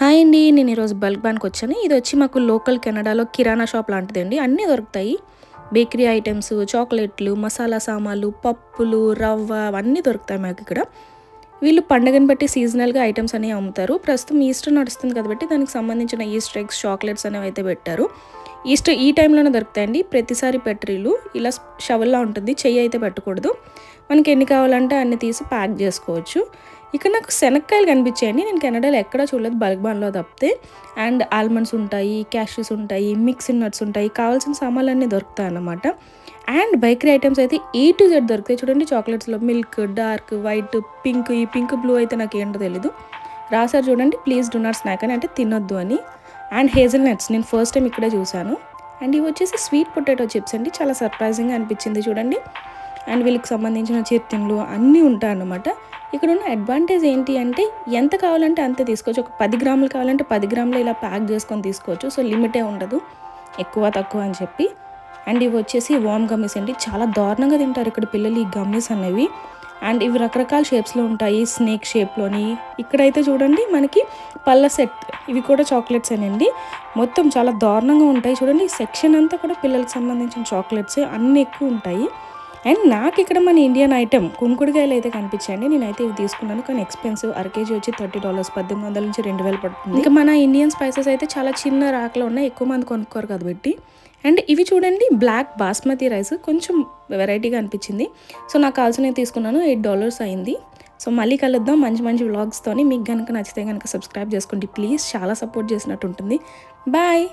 Hi అండి. నేను ఈరోజు బల్క్ బ్యాన్కి వచ్చాను. ఇది వచ్చి మాకు లోకల్ కెనడాలో కిరాణా షాప్ లాంటిదండి. అన్నీ దొరుకుతాయి. బేకరీ ఐటమ్స్, చాక్లెట్లు, మసాలా సామాన్లు, పప్పులు, రవ్వ అవన్నీ దొరుకుతాయి మాకు ఇక్కడ. వీళ్ళు పండగను బట్టి సీజనల్గా ఐటమ్స్ అనేవి అమ్ముతారు. ప్రస్తుతం ఈస్టర్ నడుస్తుంది కాబట్టి దానికి సంబంధించిన ఈస్టర్ ఎగ్స్, చాక్లెట్స్ అనేవి అయితే పెట్టారు. ఈస్టర్ ఈ టైంలోనే దొరుకుతాయండి. ప్రతిసారి పెట్టరీలు ఇలా షవల్లా ఉంటుంది. చెయ్యి అయితే పెట్టకూడదు. మనకి ఎన్ని కావాలంటే అన్ని తీసి ప్యాక్ చేసుకోవచ్చు. ఇక్కడ నాకు శనక్కాయలు కనిపించాయండి. నేను కెనడాలో ఎక్కడా చూడలేదు, బల్క్ బాన్లో తప్పితే. అండ్ ఆల్మండ్స్ ఉంటాయి, క్యాష్యూస్ ఉంటాయి, మిక్స్డ్ నట్స్ ఉంటాయి, కావాల్సిన సామాన్లు అన్నీ దొరుకుతాయి అన్నమాట. అండ్ బేకరీ ఐటమ్స్ అయితే A to Z దొరుకుతాయి. చూడండి, చాక్లెట్స్లో మిల్క్, డార్క్, వైట్, పింక్. ఈ పింక్ బ్లూ అయితే నాకు ఏంటో తెలీదు. రాసారు చూడండి, ప్లీజ్ డూ నాట్ స్నాక్ అని, అంటే తినొద్దు అని. అండ్ హేజల్ నట్స్ నేను ఫస్ట్ టైం ఇక్కడే చూశాను. అండ్ ఇవి వచ్చేసి స్వీట్ పొటాటో చిప్స్ అండి. చాలా సర్ప్రైజింగ్గా అనిపించింది చూడండి. అండ్ వీళ్ళకి సంబంధించిన చిరుతిండ్లు అన్నీ ఉంటాయి అన్నమాట. ఇక్కడ ఉన్న అడ్వాంటేజ్ ఏంటి అంటే ఎంత కావాలంటే అంతే తీసుకోవచ్చు. ఒక 10 గ్రాములు కావాలంటే 10 గ్రాములు ఇలా ప్యాక్ చేసుకొని తీసుకోవచ్చు. సో లిమిటే ఉండదు, ఎక్కువ తక్కువ అని చెప్పి. అండ్ ఇవి వచ్చేసి వామ్ గమ్మీస్ అండి. చాలా దారుణంగా తింటారు ఇక్కడ పిల్లలు ఈ గమ్మీస్ అనేవి. అండ్ ఇవి రకరకాల షేప్స్లో ఉంటాయి, స్నేక్ షేప్లోని. ఇక్కడైతే చూడండి మనకి పళ్ళ సెట్, ఇవి కూడా చాక్లెట్స్ అనండి. మొత్తం చాలా దారుణంగా ఉంటాయి చూడండి. ఈ సెక్షన్ అంతా కూడా పిల్లలకు సంబంధించిన చాక్లెట్స్ అన్నీ ఎక్కువ ఉంటాయి. అండ్ నాకు ఇక్కడ మన ఇండియన్ ఐటెం కుంకుడుకాయలు అయితే కనిపించండి. నేనైతే ఇవి తీసుకున్నాను, కానీ ఎక్స్పెన్సివ్. అరకేజీ వచ్చి $30, 1800 నుంచి 2000 పడుతుంది. ఇంకా మన ఇండియన్ స్పైసెస్ అయితే చాలా చిన్న ర్యాక్లో ఉన్నాయి, ఎక్కువ మంది కొనుక్కోరు కాబట్టి. అండ్ ఇవి చూడండి, బ్లాక్ బాస్మతి రైస్, కొంచెం వెరైటీగా అనిపించింది. సో నాకు కావాల్సినవి తీసుకున్నాను, $8 అయింది. సో మళ్ళీ కలుద్దాం మంచి మంచి వ్లాగ్స్తోని. మీకు కనుక నచ్చితే కనుక సబ్స్క్రైబ్ చేసుకోండి ప్లీజ్. చాలా సపోర్ట్ చేసినట్టు ఉంటుంది. బాయ్.